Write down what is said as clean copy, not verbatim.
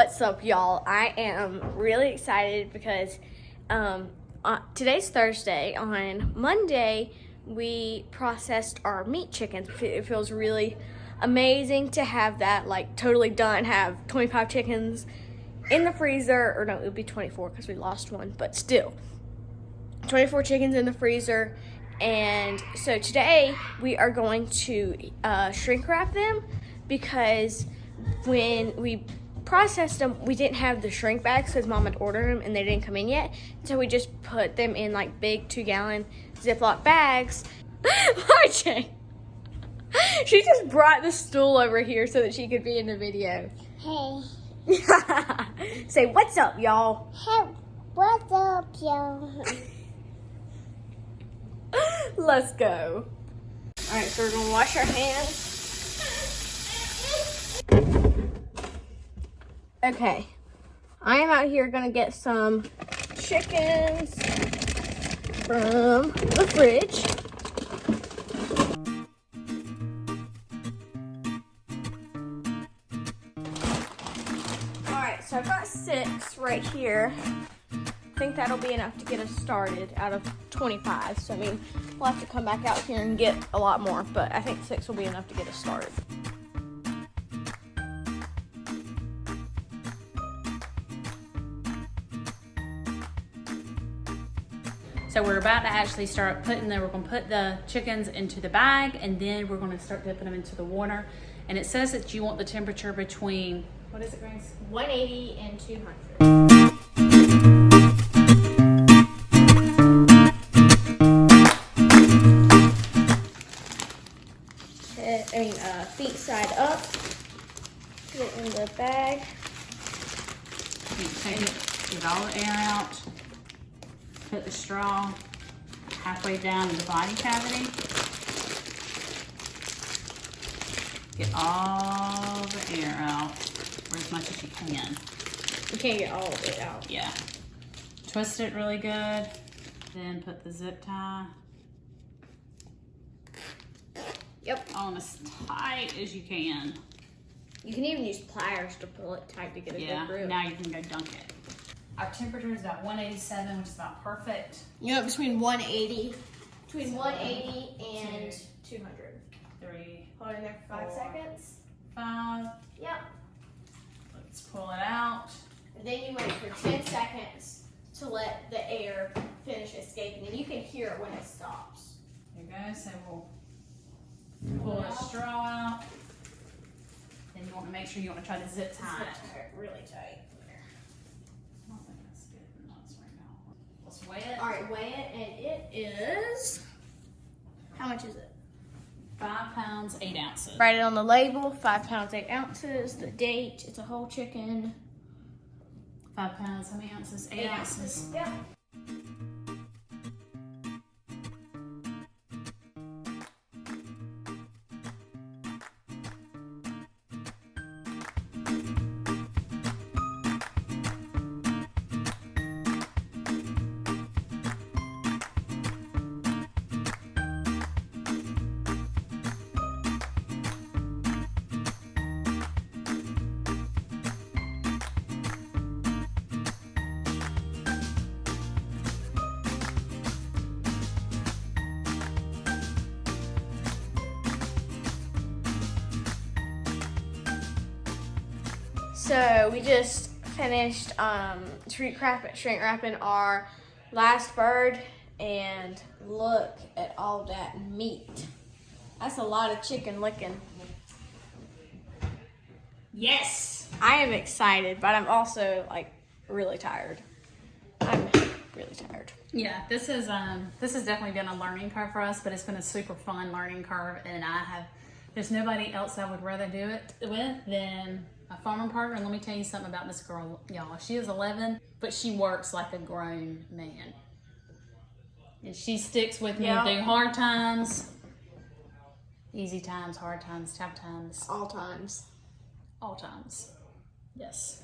What's up, y'all? I am really excited because today's Thursday. On Monday, we processed our meat chickens. It feels really amazing to have that like totally done, have 25 chickens in the freezer, or no, it would be 24 because we lost one, but still 24 chickens in the freezer. And so today we are going to shrink wrap them, because when we processed them, we didn't have the shrink bags because Mom had ordered them and they didn't come in yet. So we just put them in like big 2-gallon Ziploc bags. RJ, she just brought the stool over here so that she could be in the video. Hey. Say, what's up, y'all? Hey, what's up, y'all? Let's go. All right, so we're gonna wash our hands. Okay, I am out here gonna get some chickens from the fridge. All right, so I've got 6 right here. I think that'll be enough to get us started out of 25. So I mean, we'll have to come back out here and get a lot more, but I think 6 will be enough to get us started. So we're about to actually start we're going to put the chickens into the bag, and then we're going to start dipping them into the water. And it says that you want the temperature between, what is it, Grace? 180 and 200. Feet side up. Put it in the bag. Take it, get all the air out. Put the straw halfway down in the body cavity. Get all the air out, or as much as you can. You can't get all of it out. Yeah. Twist it really good. Then put the zip tie on as tight as you can. You can even use pliers to pull it tight to get a good grip. Now you can go dunk it. Our temperature is about 187, which is about perfect. You know, between 180 and 200. 3, Hold it in there for 5 seconds. 5. Yep. Let's pull it out. And then you wait for 10 seconds to let the air finish escaping, and you can hear it when it stops. There you go. So we'll pull the straw out. Then you want to make sure you want to try to zip tie it. Really tight. I don't think that's good enough right now. Let's weigh it. All right, weigh it, and it is, how much is it? 5 pounds, 8 ounces. Write it on the label, 5 pounds, 8 ounces, the date, it's a whole chicken. 5 pounds, how many ounces? 8 ounces. Yep. So we just finished shrink wrapping our last bird, and look at all that meat. That's a lot of chicken licking. Yes! I am excited, but I'm also like really tired. I'm really tired. Yeah, this has definitely been a learning curve for us, but it's been a super fun learning curve, and there's nobody else I would rather do it with than a farming partner. And let me tell you something about this girl, y'all. She is 11, but she works like a grown man. And she sticks with me through hard times, easy times, hard times, tough times. All times. All times. Yes.